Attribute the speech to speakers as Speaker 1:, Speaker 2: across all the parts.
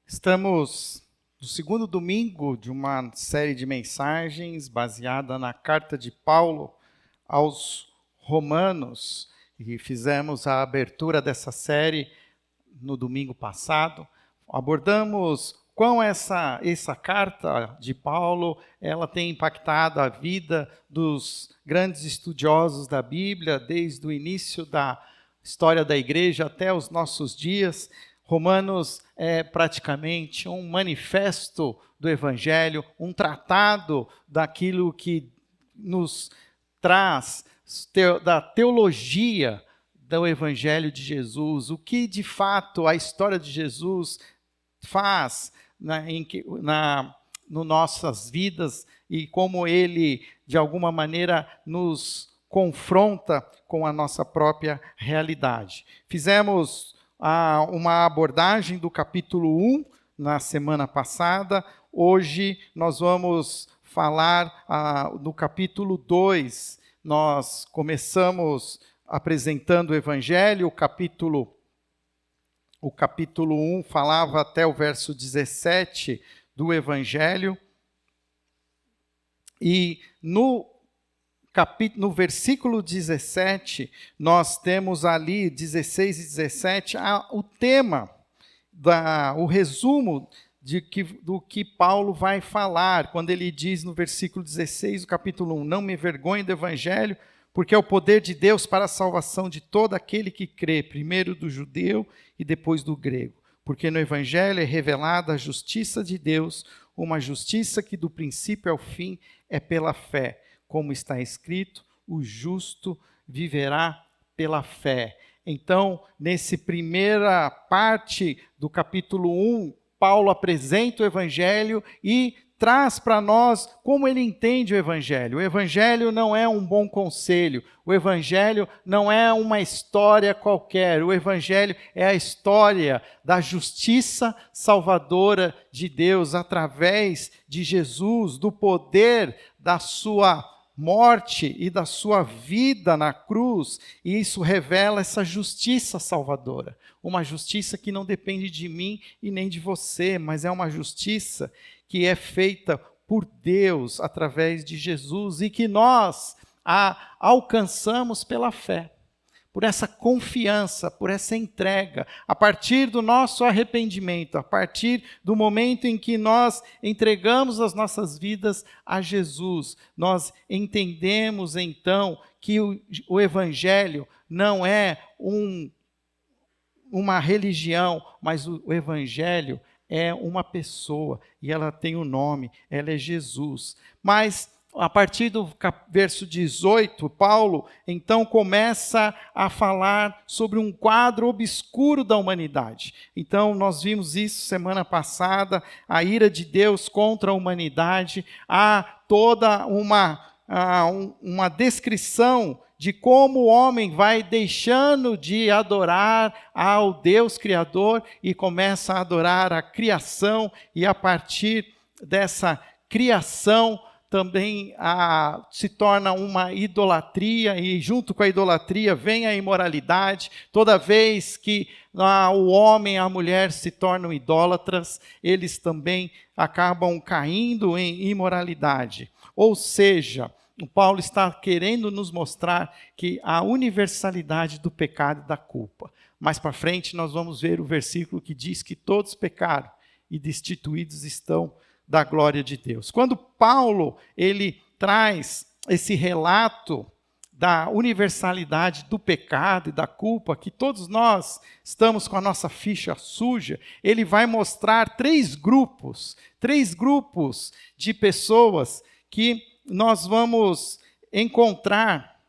Speaker 1: Estamos no segundo domingo de uma série de mensagens baseada na carta de Paulo aos Romanos, e fizemos a abertura dessa série no domingo passado. Abordamos quão essa carta de Paulo ela tem impactado a vida dos grandes estudiosos da Bíblia, desde o início da história da igreja até os nossos dias. Romanos é praticamente um manifesto do Evangelho, um tratado daquilo que nos traz da teologia do Evangelho de Jesus, o que de fato a história de Jesus faz nas nossas vidas e como ele, de alguma maneira, nos confronta com a nossa própria realidade. Fizemos uma abordagem do capítulo 1 na semana passada. Hoje nós vamos falar do capítulo 2. Nós começamos apresentando o Evangelho, o capítulo 1 falava até o verso 17 do Evangelho. E no versículo 17, nós temos ali, 16 e 17, o tema, o resumo do que Paulo vai falar, quando ele diz no versículo 16 do capítulo 1, não me envergonhe do Evangelho, porque é o poder de Deus para a salvação de todo aquele que crê, primeiro do judeu e depois do grego. Porque no Evangelho é revelada a justiça de Deus, uma justiça que do princípio ao fim é pela fé. Como está escrito, o justo viverá pela fé. Então, nessa primeira parte do capítulo 1, Paulo apresenta o Evangelho e traz para nós como ele entende o Evangelho. O Evangelho não é um bom conselho, o Evangelho não é uma história qualquer, o Evangelho é a história da justiça salvadora de Deus através de Jesus, do poder da sua morte e da sua vida na cruz, e isso revela essa justiça salvadora, uma justiça que não depende de mim e nem de você, mas é uma justiça que é feita por Deus através de Jesus e que nós a alcançamos pela fé, por essa confiança, por essa entrega, a partir do nosso arrependimento, a partir do momento em que nós entregamos as nossas vidas a Jesus, nós entendemos então que o Evangelho não é uma religião, mas o Evangelho é uma pessoa, e ela tem um nome, ela é Jesus. Mas a partir do verso 18, Paulo então começa a falar sobre um quadro obscuro da humanidade. Então nós vimos isso semana passada, a ira de Deus contra a humanidade, há toda uma descrição de como o homem vai deixando de adorar ao Deus Criador e começa a adorar a criação, e a partir dessa criação também se torna uma idolatria, e junto com a idolatria vem a imoralidade. Toda vez que o homem e a mulher se tornam idólatras, eles também acabam caindo em imoralidade. Ou seja, o Paulo está querendo nos mostrar que a universalidade do pecado e da culpa. Mais para frente nós vamos ver o versículo que diz que todos pecaram e destituídos estão da glória de Deus. Quando Paulo ele traz esse relato da universalidade do pecado e da culpa, que todos nós estamos com a nossa ficha suja, ele vai mostrar três grupos de pessoas que nós vamos encontrar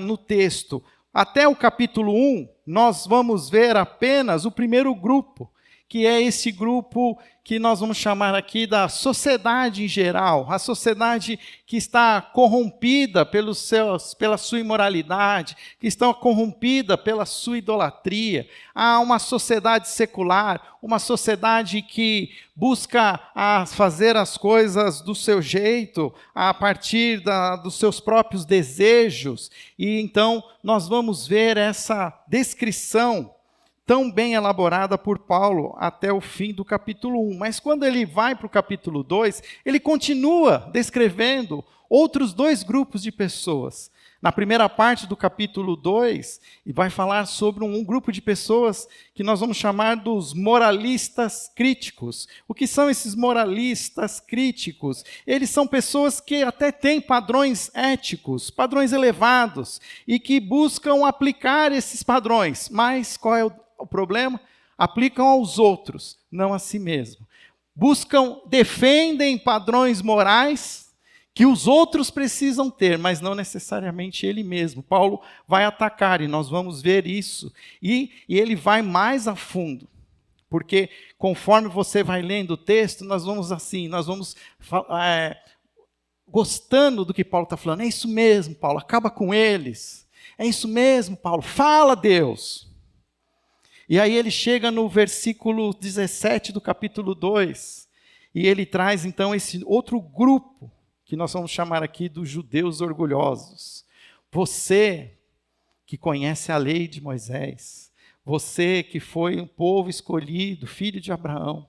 Speaker 1: no texto. Até o capítulo 1, nós vamos ver apenas o primeiro grupo, que é esse grupo que nós vamos chamar aqui da sociedade em geral, a sociedade que está corrompida pela sua imoralidade, que está corrompida pela sua idolatria. Há uma sociedade secular, uma sociedade que busca fazer as coisas do seu jeito, a partir dos seus próprios desejos, e então nós vamos ver essa descrição tão bem elaborada por Paulo até o fim do capítulo 1. Mas quando ele vai para o capítulo 2, ele continua descrevendo outros dois grupos de pessoas. Na primeira parte do capítulo 2, ele vai falar sobre um grupo de pessoas que nós vamos chamar dos moralistas críticos. O que são esses moralistas críticos? Eles são pessoas que até têm padrões éticos, padrões elevados, e que buscam aplicar esses padrões. Mas qual é o problema? Aplicam aos outros, não a si mesmo. Defendem padrões morais que os outros precisam ter, mas não necessariamente ele mesmo. Paulo vai atacar, e nós vamos ver isso. E ele vai mais a fundo, porque conforme você vai lendo o texto, nós vamos gostando do que Paulo está falando. É isso mesmo, Paulo, acaba com eles. É isso mesmo, Paulo, fala, Deus. E aí ele chega no versículo 17 do capítulo 2, e ele traz então esse outro grupo, que nós vamos chamar aqui dos judeus orgulhosos. Você que conhece a lei de Moisés, você que foi um povo escolhido, filho de Abraão,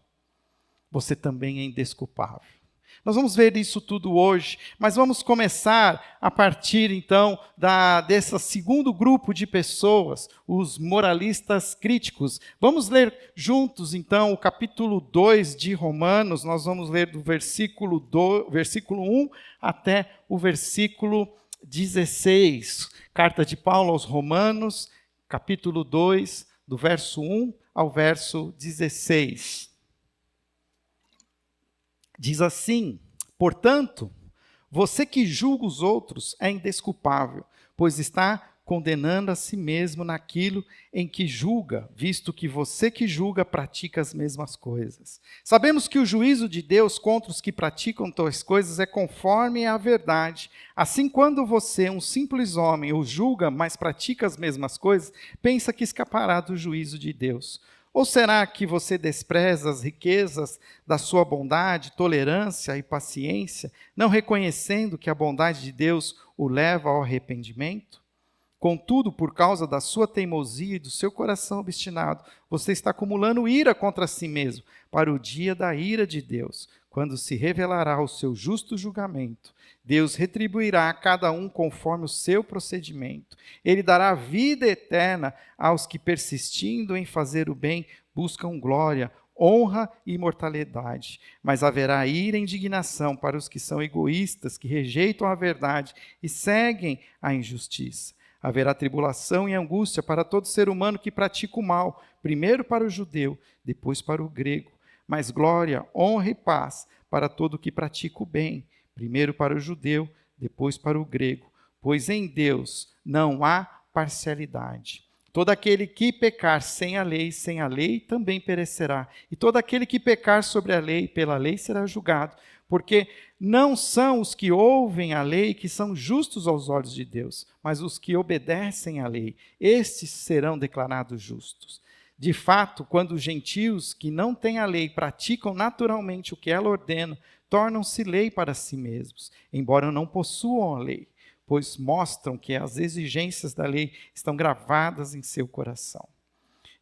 Speaker 1: você também é indesculpável. Nós vamos ver isso tudo hoje, mas vamos começar a partir então desse segundo grupo de pessoas, os moralistas críticos. Vamos ler juntos então o capítulo 2 de Romanos, nós vamos ler do versículo 1 até o versículo 16. Carta de Paulo aos Romanos, capítulo 2, do verso 1 ao verso 16. Diz assim: portanto, você que julga os outros é indesculpável, pois está condenando a si mesmo naquilo em que julga, visto que você que julga pratica as mesmas coisas. Sabemos que o juízo de Deus contra os que praticam tais coisas é conforme à verdade. Assim, quando você, um simples homem, o julga, mas pratica as mesmas coisas, pensa que escapará do juízo de Deus. Ou será que você despreza as riquezas da sua bondade, tolerância e paciência, não reconhecendo que a bondade de Deus o leva ao arrependimento? Contudo, por causa da sua teimosia e do seu coração obstinado, você está acumulando ira contra si mesmo, para o dia da ira de Deus, quando se revelará o seu justo julgamento. Deus retribuirá a cada um conforme o seu procedimento. Ele dará vida eterna aos que, persistindo em fazer o bem, buscam glória, honra e imortalidade. Mas haverá ira e indignação para os que são egoístas, que rejeitam a verdade e seguem a injustiça. Haverá tribulação e angústia para todo ser humano que pratica o mal, primeiro para o judeu, depois para o grego. Mas glória, honra e paz para todo o que pratica o bem, primeiro para o judeu, depois para o grego, pois em Deus não há parcialidade. Todo aquele que pecar sem a lei também perecerá. E todo aquele que pecar sobre a lei, pela lei será julgado. Porque não são os que ouvem a lei que são justos aos olhos de Deus, mas os que obedecem à lei. Estes serão declarados justos. De fato, quando os gentios que não têm a lei praticam naturalmente o que ela ordena, tornam-se lei para si mesmos, embora não possuam a lei, pois mostram que as exigências da lei estão gravadas em seu coração.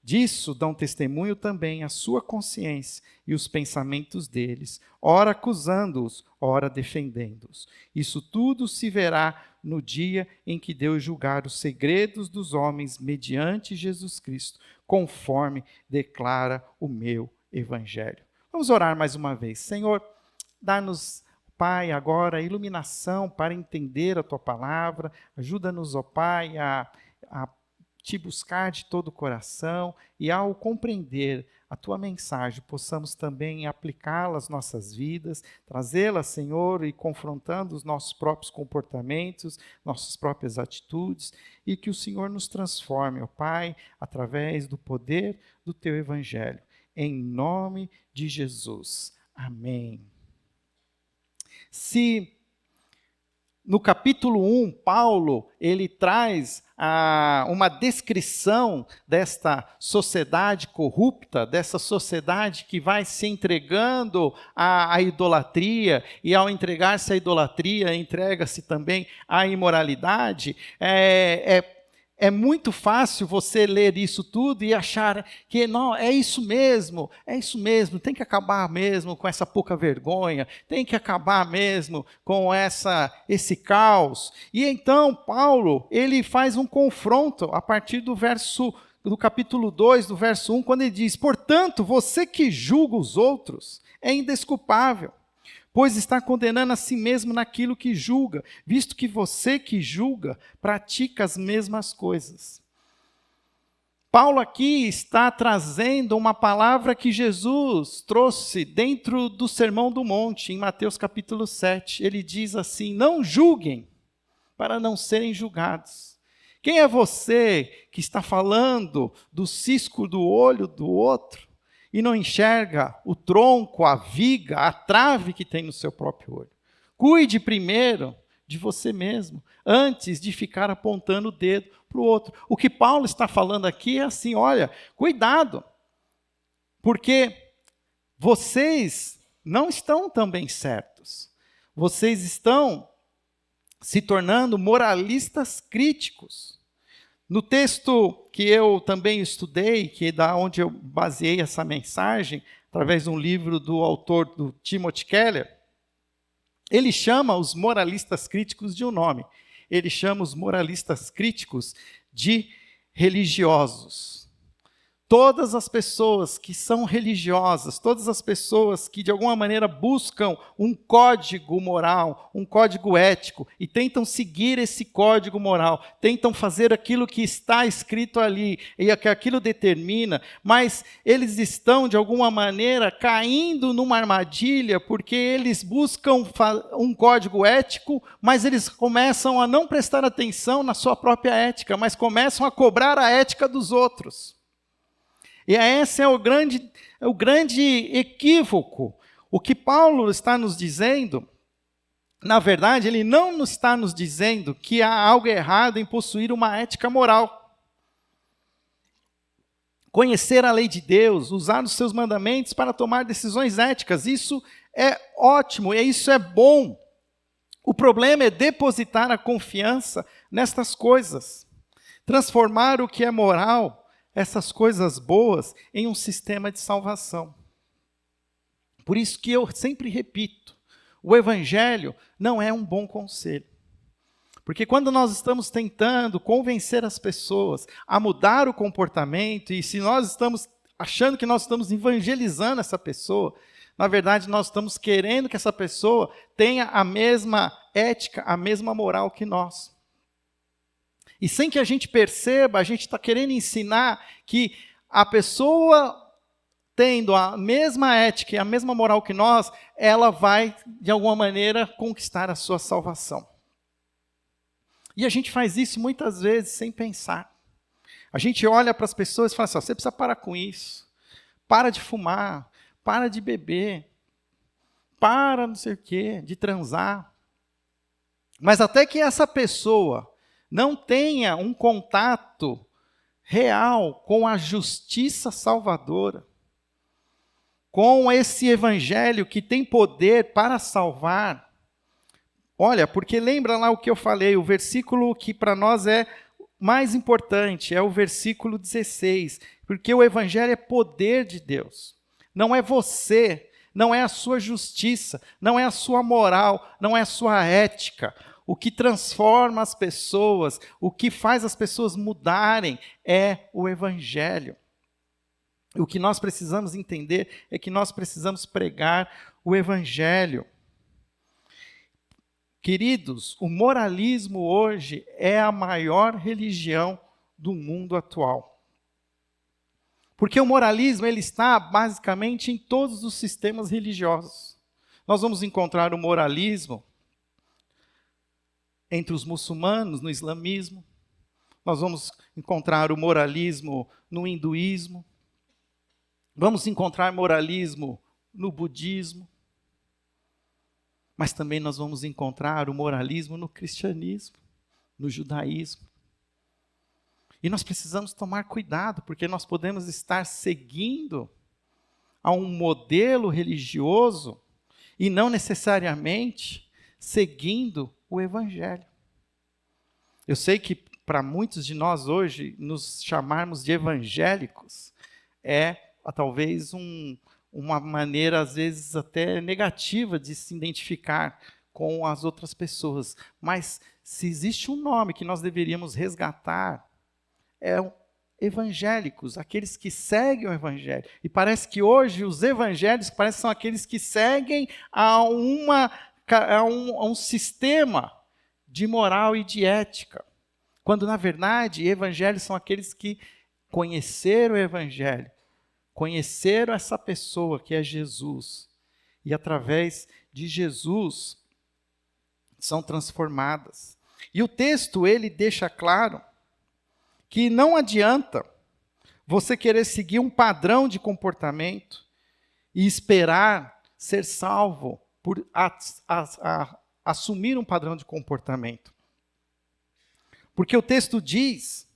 Speaker 1: Disso dão testemunho também a sua consciência e os pensamentos deles, ora acusando-os, ora defendendo-os. Isso tudo se verá no dia em que Deus julgar os segredos dos homens mediante Jesus Cristo, conforme declara o meu Evangelho. Vamos orar mais uma vez. Senhor, dá-nos, Pai, agora iluminação para entender a Tua palavra. Ajuda-nos, ó Pai, a Te buscar de todo o coração e, ao compreender a Tua mensagem, possamos também aplicá-la às nossas vidas, trazê-la, Senhor, e confrontando os nossos próprios comportamentos, nossas próprias atitudes, e que o Senhor nos transforme, ó Pai, através do poder do Teu Evangelho. Em nome de Jesus. Amém. Se no capítulo 1, Paulo, ele traz uma descrição desta sociedade corrupta, dessa sociedade que vai se entregando à idolatria, e ao entregar-se à idolatria, entrega-se também à imoralidade, é é muito fácil você ler isso tudo e achar que não, é isso mesmo, tem que acabar mesmo com essa pouca vergonha, tem que acabar mesmo com esse caos. E então Paulo, ele faz um confronto a partir do capítulo 2, do verso 1, quando ele diz: portanto, você que julga os outros é indesculpável, pois está condenando a si mesmo naquilo que julga, visto que você que julga pratica as mesmas coisas. Paulo aqui está trazendo uma palavra que Jesus trouxe dentro do Sermão do Monte, em Mateus capítulo 7. Ele diz assim: não julguem, para não serem julgados. Quem é você que está falando do cisco do olho do outro e não enxerga o tronco, a viga, a trave que tem no seu próprio olho? Cuide primeiro de você mesmo, antes de ficar apontando o dedo para o outro. O que Paulo está falando aqui é assim: olha, cuidado, porque vocês não estão também certos. Vocês estão se tornando moralistas críticos. No texto que eu também estudei, que é da onde eu baseei essa mensagem, através de um livro do autor, do Timothy Keller, ele chama os moralistas críticos de um nome. Ele chama os moralistas críticos de religiosos. Todas as pessoas que são religiosas, todas as pessoas que de alguma maneira buscam um código moral, um código ético, e tentam seguir esse código moral, tentam fazer aquilo que está escrito ali, e que aquilo determina, mas eles estão de alguma maneira caindo numa armadilha, porque eles buscam um código ético, mas eles começam a não prestar atenção na sua própria ética, mas começam a cobrar a ética dos outros. E esse é o grande equívoco. O que Paulo está nos dizendo, na verdade, ele não está nos dizendo que há algo errado em possuir uma ética moral. Conhecer a lei de Deus, usar os seus mandamentos para tomar decisões éticas, isso é ótimo, e isso é bom. O problema é depositar a confiança nestas coisas, transformar o que é moral, essas coisas boas, em um sistema de salvação. Por isso que eu sempre repito, o Evangelho não é um bom conselho. Porque quando nós estamos tentando convencer as pessoas a mudar o comportamento, e se nós estamos achando que nós estamos evangelizando essa pessoa, na verdade nós estamos querendo que essa pessoa tenha a mesma ética, a mesma moral que nós. E sem que a gente perceba, a gente está querendo ensinar que a pessoa tendo a mesma ética e a mesma moral que nós, ela vai, de alguma maneira, conquistar a sua salvação. E a gente faz isso muitas vezes sem pensar. A gente olha para as pessoas e fala assim: você precisa parar com isso. Para de fumar, para de beber, para não sei o quê, de transar. Mas até que essa pessoa não tenha um contato real com a justiça salvadora, com esse evangelho que tem poder para salvar. Olha, porque lembra lá o que eu falei, o versículo que para nós é mais importante, é o versículo 16, porque o evangelho é poder de Deus, não é você, não é a sua justiça, não é a sua moral, não é a sua ética. O que transforma as pessoas, o que faz as pessoas mudarem é o Evangelho. O que nós precisamos entender é que nós precisamos pregar o Evangelho. Queridos, o moralismo hoje é a maior religião do mundo atual. Porque o moralismo ele está basicamente em todos os sistemas religiosos. Nós vamos encontrar o moralismo entre os muçulmanos, no islamismo. Nós vamos encontrar o moralismo no hinduísmo. Vamos encontrar moralismo no budismo. Mas também nós vamos encontrar o moralismo no cristianismo, no judaísmo. E nós precisamos tomar cuidado, porque nós podemos estar seguindo a um modelo religioso e não necessariamente seguindo o Evangelho. Eu sei que para muitos de nós hoje, nos chamarmos de evangélicos, é talvez uma maneira, às vezes, até negativa de se identificar com as outras pessoas. Mas, se existe um nome que nós deveríamos resgatar, é evangélicos, aqueles que seguem o evangelho. E parece que hoje os evangélicos parecem são aqueles que seguem a um sistema de moral e de ética. Quando, na verdade, evangélicos são aqueles que conheceram o evangelho, conheceram essa pessoa que é Jesus. E através de Jesus são transformadas. E o texto, ele deixa claro que não adianta você querer seguir um padrão de comportamento e esperar ser salvo por assumir um padrão de comportamento. Porque o texto diz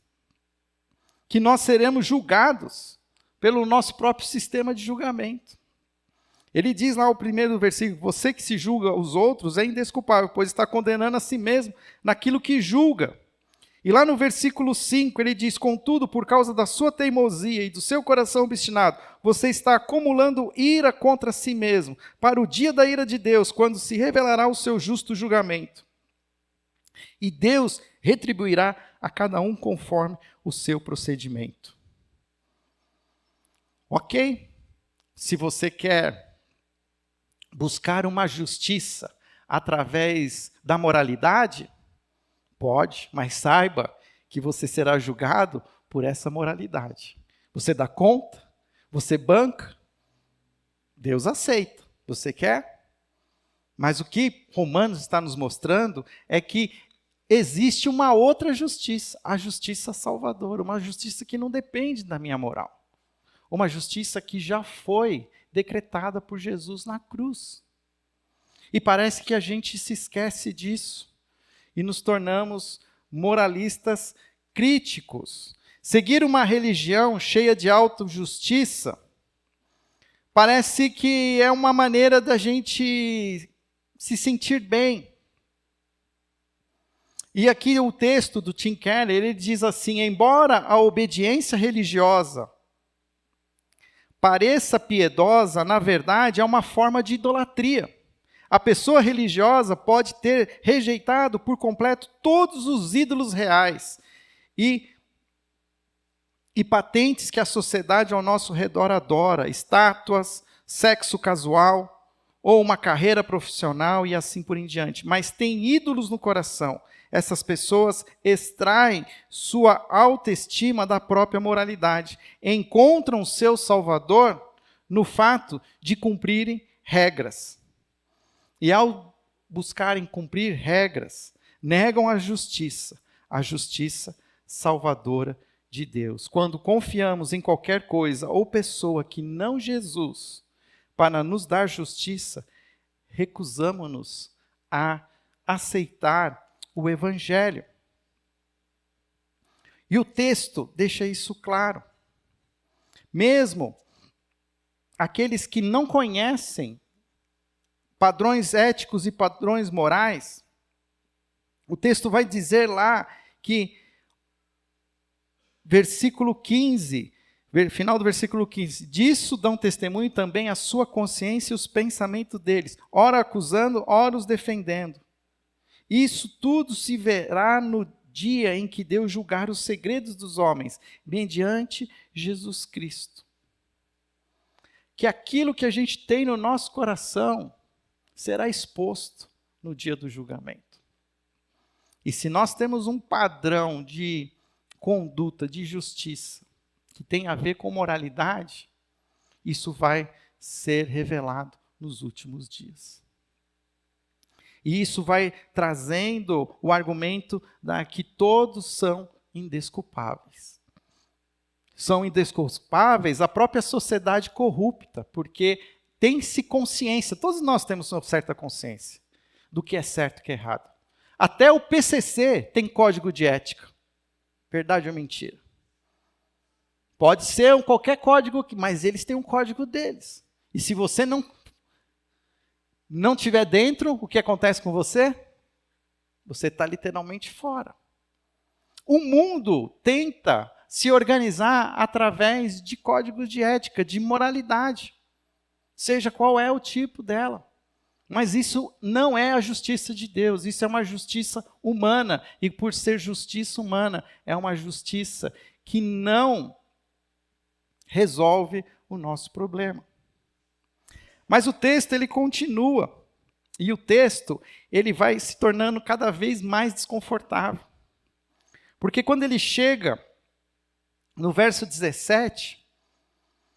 Speaker 1: que nós seremos julgados pelo nosso próprio sistema de julgamento. Ele diz lá o primeiro versículo: você que se julga os outros é indesculpável, pois está condenando a si mesmo naquilo que julga. E lá no versículo 5 ele diz: contudo, por causa da sua teimosia e do seu coração obstinado, você está acumulando ira contra si mesmo, para o dia da ira de Deus, quando se revelará o seu justo julgamento. E Deus retribuirá a cada um conforme o seu procedimento. Ok? Se você quer buscar uma justiça através da moralidade, pode, mas saiba que você será julgado por essa moralidade. Você dá conta? Você banca? Deus aceita. Você quer? Mas o que Romanos está nos mostrando é que existe uma outra justiça, a justiça salvadora, uma justiça que não depende da minha moral. Uma justiça que já foi decretada por Jesus na cruz. E parece que a gente se esquece disso e nos tornamos moralistas críticos. Seguir uma religião cheia de autojustiça parece que é uma maneira da gente se sentir bem. E aqui o texto do Tim Keller, ele diz assim: embora a obediência religiosa pareça piedosa, na verdade é uma forma de idolatria. A pessoa religiosa pode ter rejeitado por completo todos os ídolos reais e patentes que a sociedade ao nosso redor adora, estátuas, sexo casual, ou uma carreira profissional e assim por em diante. Mas tem ídolos no coração. Essas pessoas extraem sua autoestima da própria moralidade. Encontram seu salvador no fato de cumprirem regras. E ao buscarem cumprir regras, negam a justiça salvadora de Deus. Quando confiamos em qualquer coisa ou pessoa que não Jesus para nos dar justiça, recusamos-nos a aceitar o Evangelho. E o texto deixa isso claro. Mesmo aqueles que não conhecem padrões éticos e padrões morais, o texto vai dizer lá que, versículo 15, final do versículo 15, disso dão testemunho também a sua consciência e os pensamentos deles, ora acusando, ora os defendendo. Isso tudo se verá no dia em que Deus julgar os segredos dos homens, mediante Jesus Cristo. Que aquilo que a gente tem no nosso coração será exposto no dia do julgamento. E se nós temos um padrão de conduta, de justiça, que tem a ver com moralidade, isso vai ser revelado nos últimos dias. E isso vai trazendo o argumento que todos são indesculpáveis. São indesculpáveis a própria sociedade corrupta, porque tem-se consciência, todos nós temos uma certa consciência do que é certo e o que é errado. Até o PCC tem código de ética. Verdade ou mentira? Pode ser qualquer código, mas eles têm um código deles. E se você não estiver dentro, o que acontece com você? Você está literalmente fora. O mundo tenta se organizar através de códigos de ética, de moralidade, seja qual é o tipo dela. Mas isso não é a justiça de Deus, isso é uma justiça humana. E por ser justiça humana, é uma justiça que não resolve o nosso problema. Mas o texto ele continua. E o texto ele vai se tornando cada vez mais desconfortável. Porque quando ele chega no verso 17,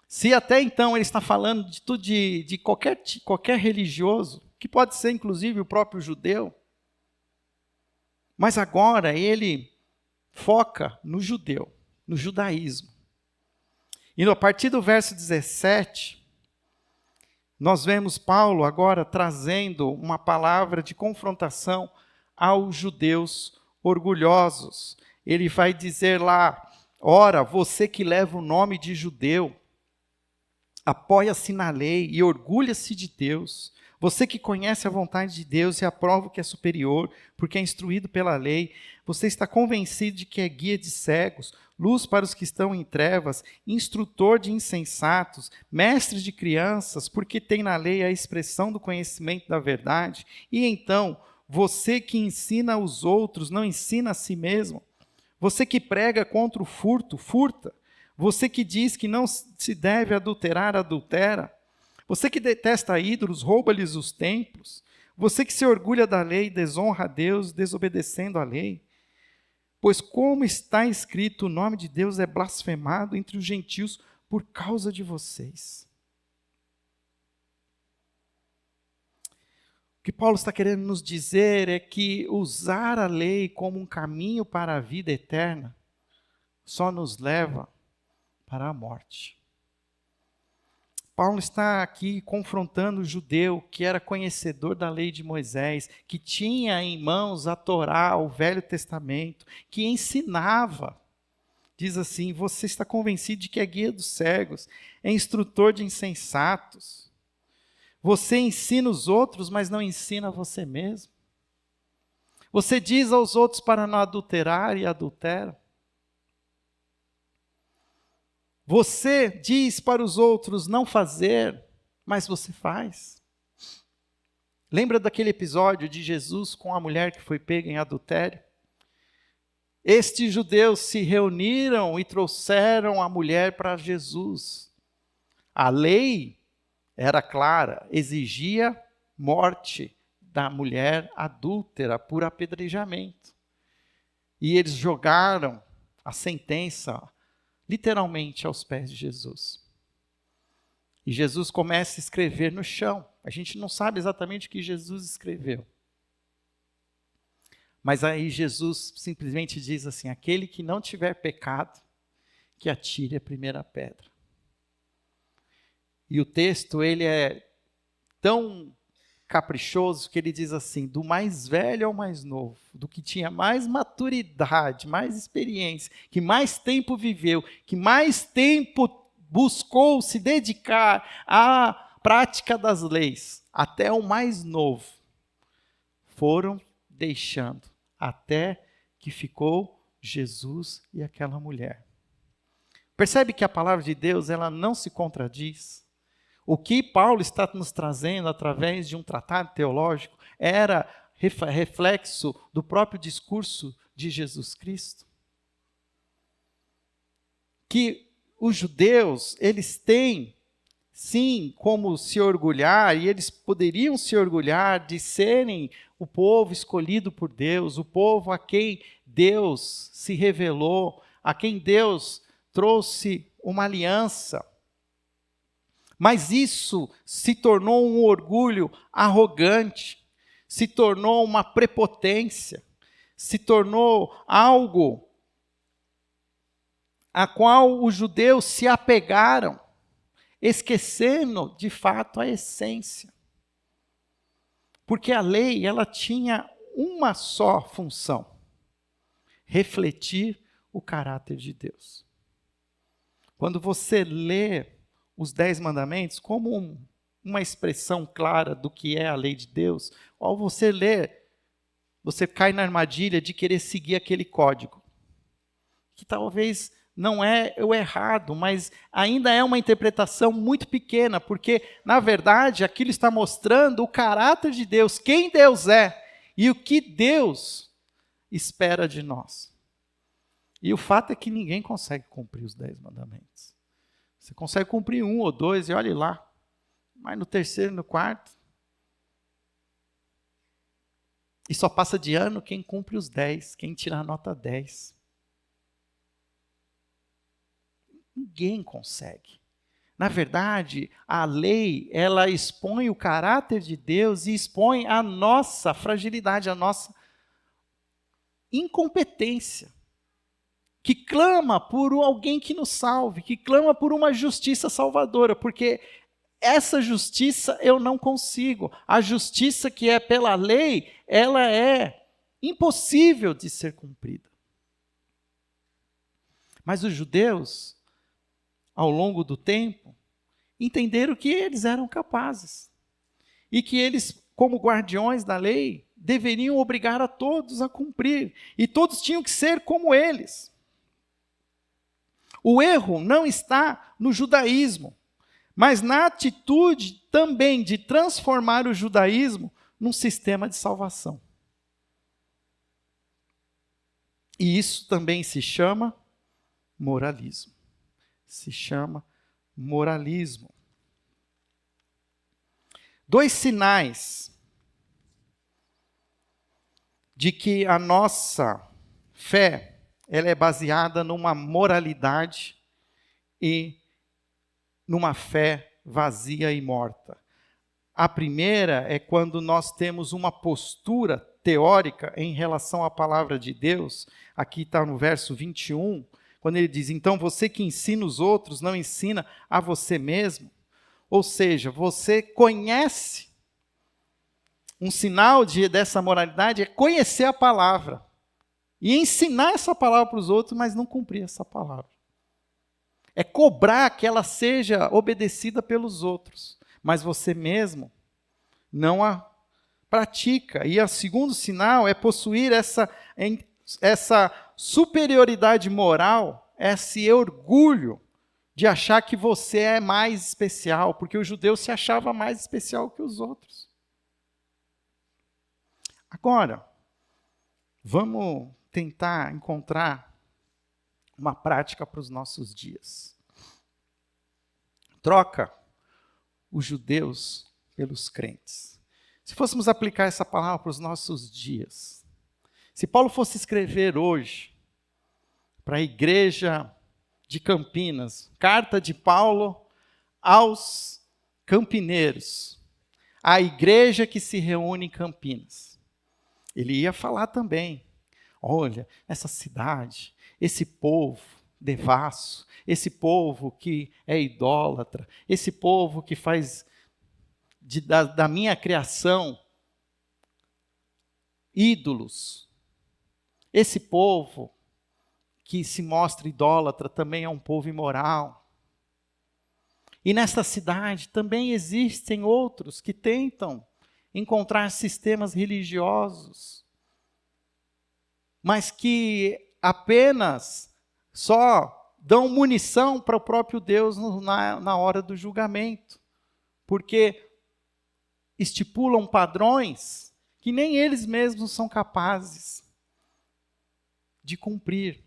Speaker 1: se até então ele está falando de tudo de qualquer religioso, que pode ser inclusive o próprio judeu, mas agora ele foca no judeu, no judaísmo. E a partir do verso 17, nós vemos Paulo agora trazendo uma palavra de confrontação aos judeus orgulhosos. Ele vai dizer lá: ora, você que leva o nome de judeu, apoia-se na lei e orgulha-se de Deus. Você que conhece a vontade de Deus e aprova o que é superior, porque é instruído pela lei. Você está convencido de que é guia de cegos, luz para os que estão em trevas, instrutor de insensatos, mestre de crianças, porque tem na lei a expressão do conhecimento da verdade. E então, você que ensina os outros, não ensina a si mesmo. Você que prega contra o furto, furta. Você que diz que não se deve adulterar, adultera. Você que detesta ídolos, rouba-lhes os templos. Você que se orgulha da lei, desonra a Deus, desobedecendo a lei. Pois como está escrito, o nome de Deus é blasfemado entre os gentios por causa de vocês. O que Paulo está querendo nos dizer é que usar a lei como um caminho para a vida eterna só nos leva para a morte. Paulo está aqui confrontando o judeu que era conhecedor da lei de Moisés, que tinha em mãos a Torá, o Velho Testamento, que ensinava. Diz assim: você está convencido de que é guia dos cegos, é instrutor de insensatos. Você ensina os outros, mas não ensina você mesmo. Você diz aos outros para não adulterar e adultera. Você diz para os outros não fazer, mas você faz. Lembra daquele episódio de Jesus com a mulher que foi pega em adultério? Estes judeus se reuniram e trouxeram a mulher para Jesus. A lei era clara, exigia morte da mulher adúltera por apedrejamento. E eles jogaram a sentença literalmente aos pés de Jesus. E Jesus começa a escrever no chão. A gente não sabe exatamente o que Jesus escreveu. Mas aí Jesus simplesmente diz assim: aquele que não tiver pecado, que atire a primeira pedra. E o texto, ele é tão caprichoso que ele diz assim: do mais velho ao mais novo, do que tinha mais maturidade, mais experiência, que mais tempo viveu, que mais tempo buscou se dedicar à prática das leis, até o mais novo, foram deixando, até que ficou Jesus e aquela mulher. Percebe que a palavra de Deus, ela não se contradiz? O que Paulo está nos trazendo através de um tratado teológico era reflexo do próprio discurso de Jesus Cristo. Que os judeus, eles têm, sim, como se orgulhar, e eles poderiam se orgulhar de serem o povo escolhido por Deus, o povo a quem Deus se revelou, a quem Deus trouxe uma aliança. Mas isso se tornou um orgulho arrogante, se tornou uma prepotência, se tornou algo a qual os judeus se apegaram, esquecendo de fato a essência. Porque a lei, ela tinha uma só função: refletir o caráter de Deus. Quando você lê os 10 mandamentos como uma expressão clara do que é a lei de Deus, ao você ler, você cai na armadilha de querer seguir aquele código. que talvez não é o errado, mas ainda é uma interpretação muito pequena, porque, na verdade, aquilo está mostrando o caráter de Deus, quem Deus é e o que Deus espera de nós. E o fato é que ninguém consegue cumprir os 10 mandamentos. Você consegue cumprir 1 ou 2 e olhe lá, mas no terceiro e no quarto, e só passa de ano quem cumpre os 10, quem tira a nota 10. Ninguém consegue. Na verdade, a lei, ela expõe o caráter de Deus e expõe a nossa fragilidade, a nossa incompetência, que clama por alguém que nos salve, que clama por uma justiça salvadora, porque essa justiça eu não consigo. A justiça que é pela lei, ela é impossível de ser cumprida. Mas os judeus, ao longo do tempo, entenderam que eles eram capazes. E que eles, como guardiões da lei, deveriam obrigar a todos a cumprir. E todos tinham que ser como eles. O erro não está no judaísmo, mas na atitude também de transformar o judaísmo num sistema de salvação. E isso também se chama moralismo. Se chama moralismo. 2 sinais de que a nossa fé ela é baseada numa moralidade e numa fé vazia e morta. A primeira é quando nós temos uma postura teórica em relação à palavra de Deus. Aqui está no verso 21, quando ele diz, então você que ensina os outros, não ensina a você mesmo. Ou seja, você conhece, um sinal dessa moralidade é conhecer a palavra. E ensinar essa palavra para os outros, mas não cumprir essa palavra. É cobrar que ela seja obedecida pelos outros, mas você mesmo não a pratica. E o segundo sinal é possuir essa superioridade moral, esse orgulho de achar que você é mais especial, porque o judeu se achava mais especial que os outros. Agora, vamos tentar encontrar uma prática para os nossos dias. Troca os judeus pelos crentes. Se fôssemos aplicar essa palavra para os nossos dias, se Paulo fosse escrever hoje para a igreja de Campinas, carta de Paulo aos campineiros, a igreja que se reúne em Campinas, ele ia falar também, olha, essa cidade, esse povo devasso, esse povo que é idólatra, esse povo que faz da minha criação ídolos, esse povo que se mostra idólatra também é um povo imoral. E nesta cidade também existem outros que tentam encontrar sistemas religiosos, mas que apenas só dão munição para o próprio Deus na hora do julgamento, porque estipulam padrões que nem eles mesmos são capazes de cumprir.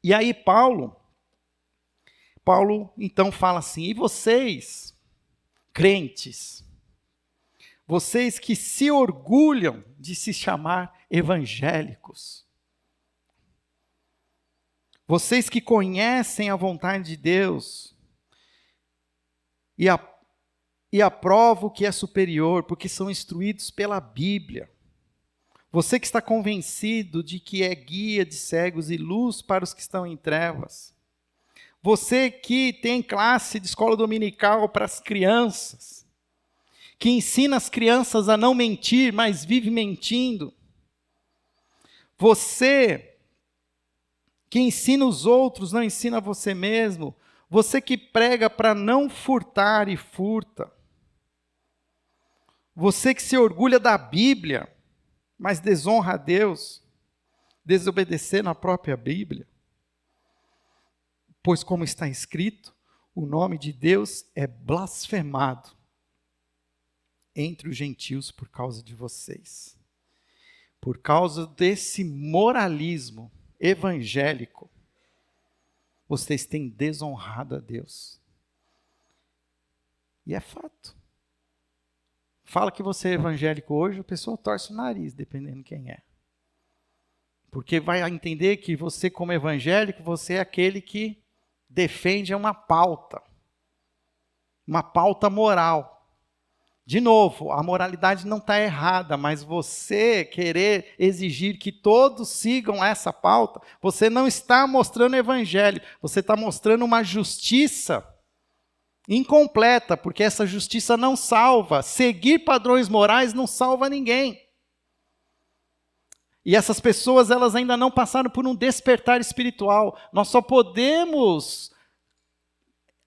Speaker 1: E aí Paulo então fala assim, e vocês, crentes, vocês que se orgulham de se chamar evangélicos, vocês que conhecem a vontade de Deus e aprovam o que é superior, porque são instruídos pela Bíblia, você que está convencido de que é guia de cegos e luz para os que estão em trevas, você que tem classe de escola dominical para as crianças, que ensina as crianças a não mentir, mas vive mentindo. Você que ensina os outros, não ensina você mesmo. Você que prega para não furtar e furta. Você que se orgulha da Bíblia, mas desonra a Deus. desobedecer na própria Bíblia? Pois, como está escrito, o nome de Deus é blasfemado entre os gentios por causa de vocês. Por causa desse moralismo evangélico, vocês têm desonrado a Deus. E é fato. Fala que você é evangélico hoje, a pessoa torce o nariz, dependendo de quem é. Porque vai entender que você, como evangélico, você é aquele que defende uma pauta moral. De novo, a moralidade não está errada, mas você querer exigir que todos sigam essa pauta, você não está mostrando o evangelho, você está mostrando uma justiça incompleta, porque essa justiça não salva. Seguir padrões morais não salva ninguém. E essas pessoas, elas ainda não passaram por um despertar espiritual. Nós só podemos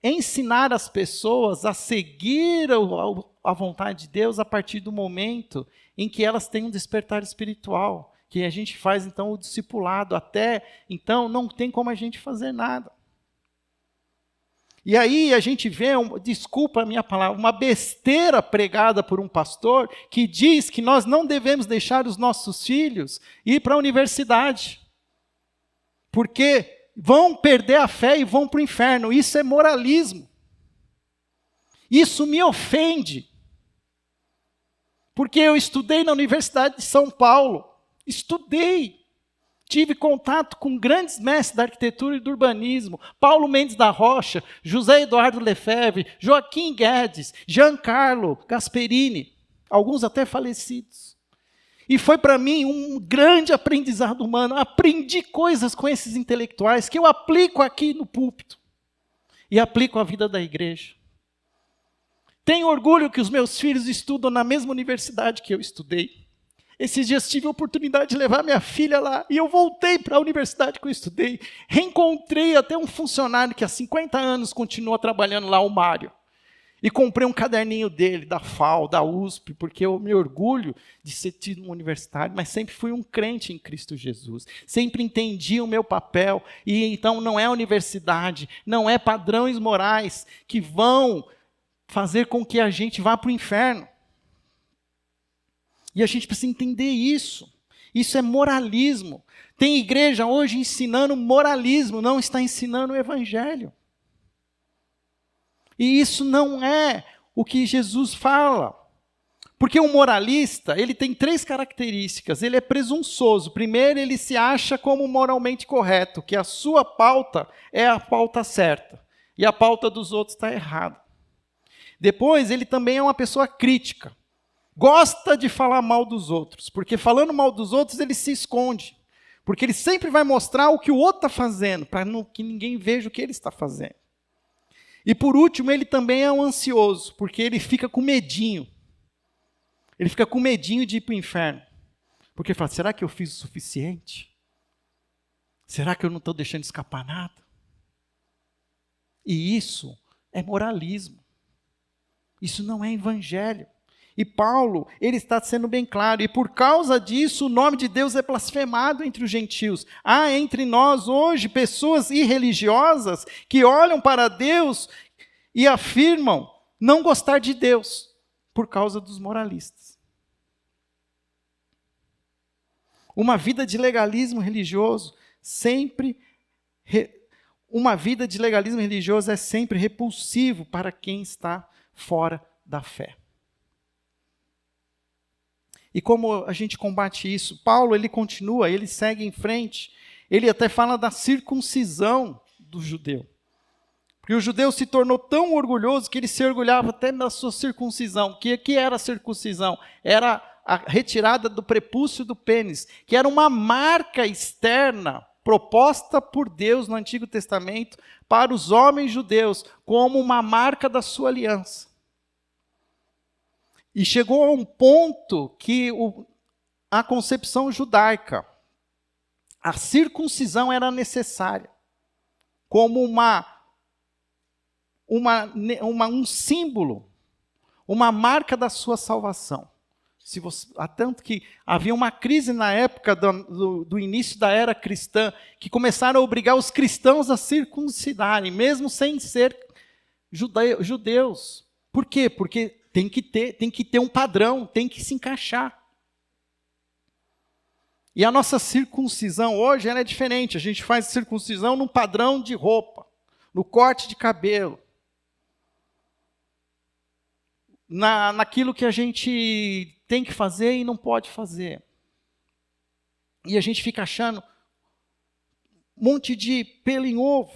Speaker 1: ensinar as pessoas a seguir a vontade de Deus a partir do momento em que elas têm um despertar espiritual, que a gente faz então o discipulado. Até então não tem como a gente fazer nada. E aí a gente vê, desculpa a minha palavra, uma besteira pregada por um pastor que diz que nós não devemos deixar os nossos filhos ir para a universidade, porque vão perder a fé e vão para o inferno. Isso é moralismo. Isso me ofende. Porque eu estudei na Universidade de São Paulo. Estudei. Tive contato com grandes mestres da arquitetura e do urbanismo. Paulo Mendes da Rocha, José Eduardo Lefebvre, Joaquim Guedes, Giancarlo Gasperini. Alguns até falecidos. E foi para mim um grande aprendizado humano. Aprendi coisas com esses intelectuais que eu aplico aqui no púlpito. E aplico à vida da igreja. Tenho orgulho que os meus filhos estudam na mesma universidade que eu estudei. Esses dias tive a oportunidade de levar minha filha lá. E eu voltei para a universidade que eu estudei. Reencontrei até um funcionário que há 50 anos continua trabalhando lá, o Mário. E comprei um caderninho dele, da FAO, da USP, porque eu me orgulho de ser tido um universitário, mas sempre fui um crente em Cristo Jesus. Sempre entendi o meu papel. E então não é a universidade, não é padrões morais que vão fazer com que a gente vá para o inferno. E a gente precisa entender isso. Isso é moralismo. Tem igreja hoje ensinando moralismo, não está ensinando o evangelho. E isso não é o que Jesus fala. Porque o moralista, ele tem 3 características. Ele é presunçoso. Primeiro, ele se acha como moralmente correto, que a sua pauta é a pauta certa. E a pauta dos outros está errada. Depois, ele também é uma pessoa crítica. Gosta de falar mal dos outros, porque falando mal dos outros ele se esconde, porque ele sempre vai mostrar o que o outro está fazendo, para que ninguém veja o que ele está fazendo. E por último, ele também é um ansioso, porque ele fica com medinho. Ele fica com medinho de ir para o inferno, porque ele fala, será que eu fiz o suficiente? Será que eu não estou deixando escapar nada? E isso é moralismo. Isso não é evangelho. E Paulo, ele está sendo bem claro, e por causa disso o nome de Deus é blasfemado entre os gentios. Há entre nós hoje pessoas irreligiosas que olham para Deus e afirmam não gostar de Deus por causa dos moralistas. Uma vida de legalismo religioso é sempre repulsivo para quem está fora da fé. E como a gente combate isso? Paulo, ele continua, ele segue em frente. Ele até fala da circuncisão do judeu. Porque o judeu se tornou tão orgulhoso que ele se orgulhava até da sua circuncisão. O que era a circuncisão? Era a retirada do prepúcio do pênis, que era uma marca externa proposta por Deus no Antigo Testamento para os homens judeus, como uma marca da sua aliança. E chegou a um ponto que a concepção judaica, a circuncisão era necessária, como um símbolo, uma marca da sua salvação. Há tanto que havia uma crise na época do início da era cristã, que começaram a obrigar os cristãos a circuncidarem, mesmo sem ser judeus. Por quê? Porque tem que ter um padrão, tem que se encaixar. E a nossa circuncisão hoje ela é diferente. A gente faz circuncisão num padrão de roupa, no corte de cabelo, naquilo que a gente tem que fazer e não pode fazer. E a gente fica achando um monte de pelo em ovo.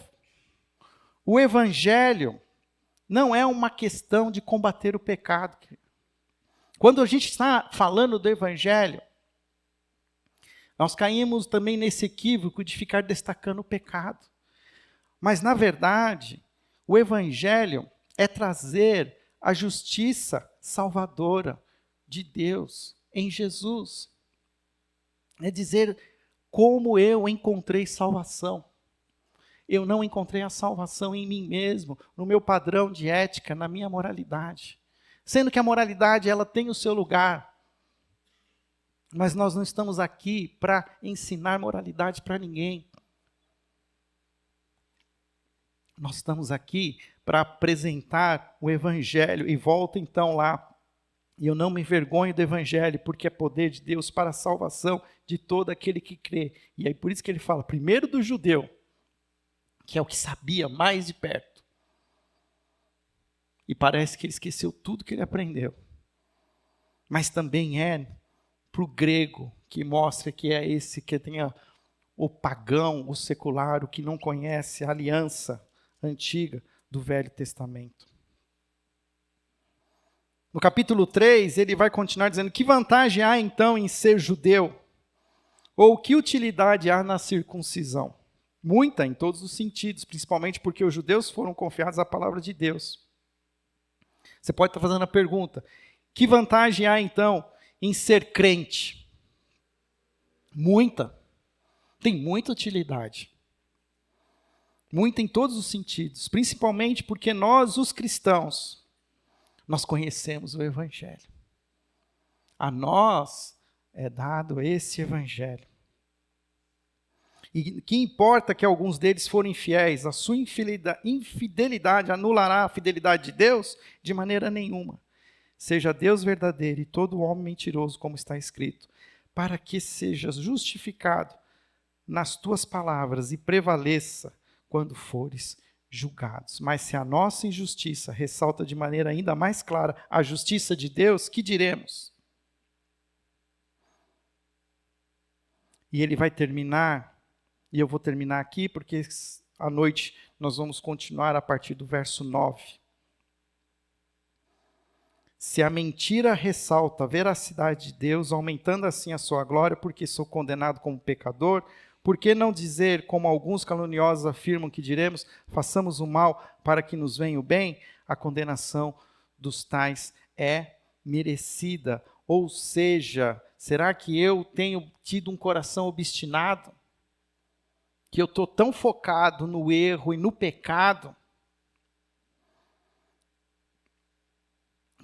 Speaker 1: O evangelho não é uma questão de combater o pecado. Quando a gente está falando do evangelho, nós caímos também nesse equívoco de ficar destacando o pecado. Mas, na verdade, o evangelho é trazer a justiça salvadora de Deus em Jesus. É dizer como eu encontrei salvação. Eu não encontrei a salvação em mim mesmo, no meu padrão de ética, na minha moralidade. Sendo que a moralidade ela tem o seu lugar. Mas nós não estamos aqui para ensinar moralidade para ninguém. Nós estamos aqui para apresentar o Evangelho. E volta então lá. E eu não me envergonho do Evangelho, porque é poder de Deus para a salvação de todo aquele que crê. E aí por isso que ele fala, primeiro do judeu, que é o que sabia mais de perto. E parece que ele esqueceu tudo que ele aprendeu. Mas também é para o grego, que mostra que é esse que tem o pagão, o secular, o que não conhece a aliança antiga do Velho Testamento. No capítulo 3, ele vai continuar dizendo, que vantagem há então em ser judeu? Ou que utilidade há na circuncisão? Muita, em todos os sentidos, principalmente porque os judeus foram confiados à palavra de Deus. Você pode estar fazendo a pergunta, que vantagem há então em ser crente? Muita. Tem muita utilidade. Muita em todos os sentidos, principalmente porque nós, os cristãos, nós conhecemos o Evangelho. A nós é dado esse Evangelho. E que importa que alguns deles foram infiéis, a sua infidelidade anulará a fidelidade de Deus? De maneira nenhuma. Seja Deus verdadeiro e todo homem mentiroso, como está escrito, para que sejas justificado nas tuas palavras e prevaleça quando fores julgados. Mas se a nossa injustiça ressalta de maneira ainda mais clara a justiça de Deus, que diremos? E ele vai terminar, e eu vou terminar aqui, porque à noite nós vamos continuar a partir do verso 9. Se a mentira ressalta a veracidade de Deus, aumentando assim a sua glória, porque sou condenado como pecador, por que não dizer, como alguns caluniosos afirmam que diremos, façamos o mal para que nos venha o bem? A condenação dos tais é merecida. Ou seja, será que eu tenho tido um coração obstinado? Que eu estou tão focado no erro e no pecado,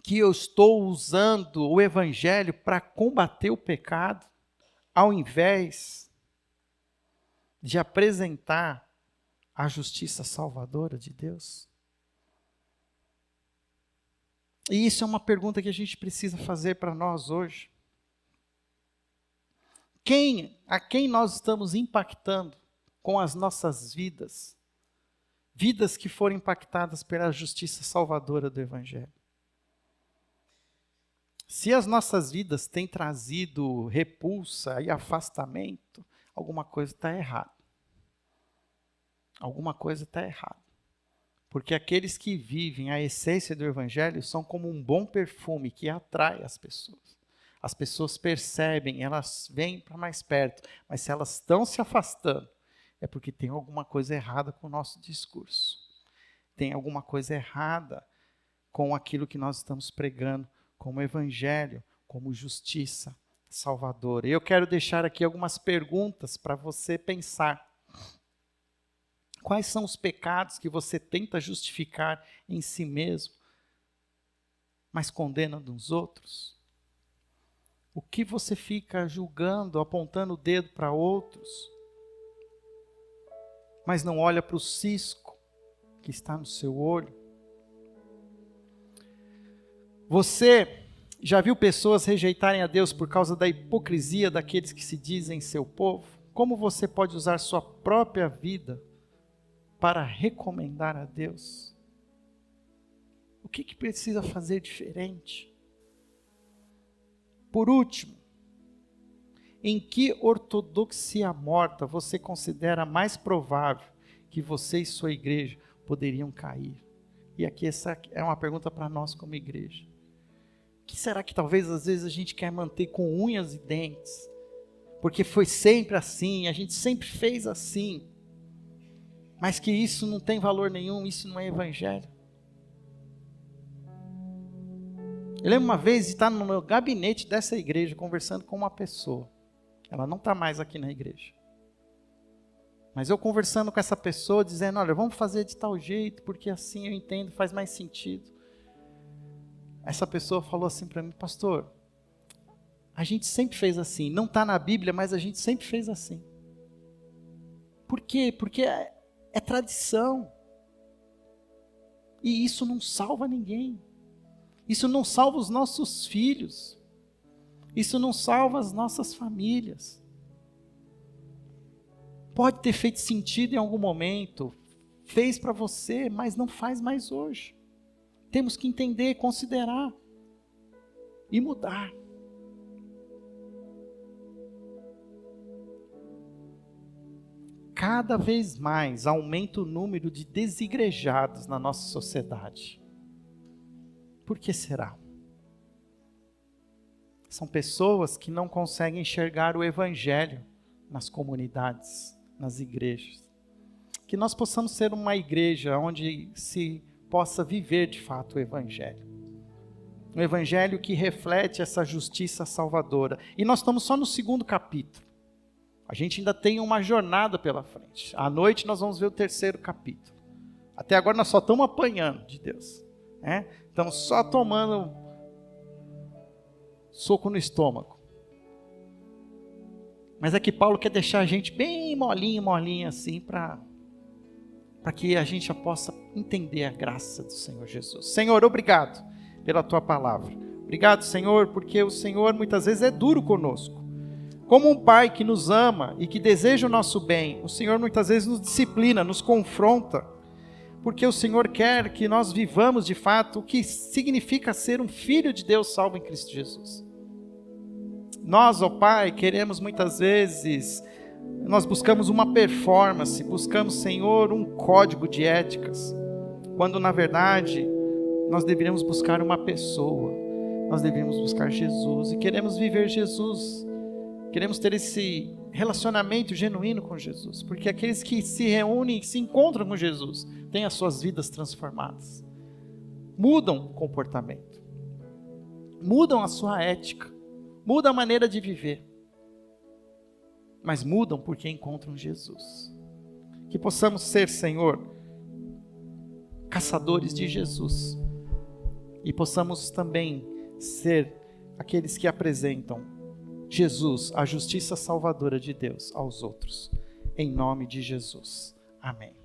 Speaker 1: que eu estou usando o Evangelho para combater o pecado, ao invés de apresentar a justiça salvadora de Deus? E isso é uma pergunta que a gente precisa fazer para nós hoje. A quem nós estamos impactando com as nossas vidas? Vidas que foram impactadas pela justiça salvadora do Evangelho. Se as nossas vidas têm trazido repulsa e afastamento, alguma coisa está errada. Alguma coisa está errada. Porque aqueles que vivem a essência do Evangelho são como um bom perfume que atrai as pessoas. As pessoas percebem, elas vêm para mais perto, mas se elas estão se afastando, é porque tem alguma coisa errada com o nosso discurso. Tem alguma coisa errada com aquilo que nós estamos pregando como Evangelho, como justiça salvadora. Eu quero deixar aqui algumas perguntas para você pensar. Quais são os pecados que você tenta justificar em si mesmo, mas condena nos outros? O que você fica julgando, apontando o dedo para outros, mas não olha para o cisco que está no seu olho? Você já viu pessoas rejeitarem a Deus por causa da hipocrisia daqueles que se dizem seu povo? Como você pode usar sua própria vida para recomendar a Deus? O que precisa fazer diferente? Por último, em que ortodoxia morta você considera mais provável que você e sua igreja poderiam cair? E aqui essa é uma pergunta para nós como igreja. O que será que talvez às vezes a gente quer manter com unhas e dentes? Porque foi sempre assim, a gente sempre fez assim. Mas que isso não tem valor nenhum, isso não é evangelho. Eu lembro uma vez de estar no meu gabinete dessa igreja, conversando com uma pessoa. Ela não está mais aqui na igreja. Mas eu conversando com essa pessoa, dizendo, olha, vamos fazer de tal jeito, porque assim eu entendo, faz mais sentido. Essa pessoa falou assim para mim, pastor, a gente sempre fez assim, não está na Bíblia, mas a gente sempre fez assim. Por quê? Porque é tradição. E isso não salva ninguém. Isso não salva os nossos filhos. Isso não salva as nossas famílias. Pode ter feito sentido em algum momento, fez para você, mas não faz mais hoje. Temos que entender, considerar e mudar. Cada vez mais aumenta o número de desigrejados na nossa sociedade. Por que será? São pessoas que não conseguem enxergar o evangelho nas comunidades, nas igrejas. Que nós possamos ser uma igreja onde se possa viver de fato o evangelho. Um evangelho que reflete essa justiça salvadora. E nós estamos só no 2º capítulo. A gente ainda tem uma jornada pela frente. À noite nós vamos ver o 3º capítulo. Até agora nós só estamos apanhando de Deus. Estamos só tomando soco no estômago. Mas é que Paulo quer deixar a gente bem molinho assim, para que a gente já possa entender a graça do Senhor Jesus. Senhor, obrigado pela tua palavra. Obrigado, Senhor, porque o Senhor muitas vezes é duro conosco. Como um pai que nos ama e que deseja o nosso bem, o Senhor muitas vezes nos disciplina, nos confronta, porque o Senhor quer que nós vivamos de fato o que significa ser um filho de Deus salvo em Cristo Jesus. Nós, ó Pai, queremos muitas vezes, nós buscamos uma performance, buscamos, Senhor, um código de éticas, quando na verdade nós deveríamos buscar uma pessoa, nós deveríamos buscar Jesus e queremos viver Jesus, queremos ter esse relacionamento genuíno com Jesus, porque aqueles que se reúnem, se encontram com Jesus, têm as suas vidas transformadas, mudam o comportamento, mudam a sua ética, mudam a maneira de viver, mas mudam porque encontram Jesus. Que possamos ser, Senhor, caçadores de Jesus, e possamos também ser aqueles que apresentam Jesus, a justiça salvadora de Deus, aos outros. Em nome de Jesus. Amém.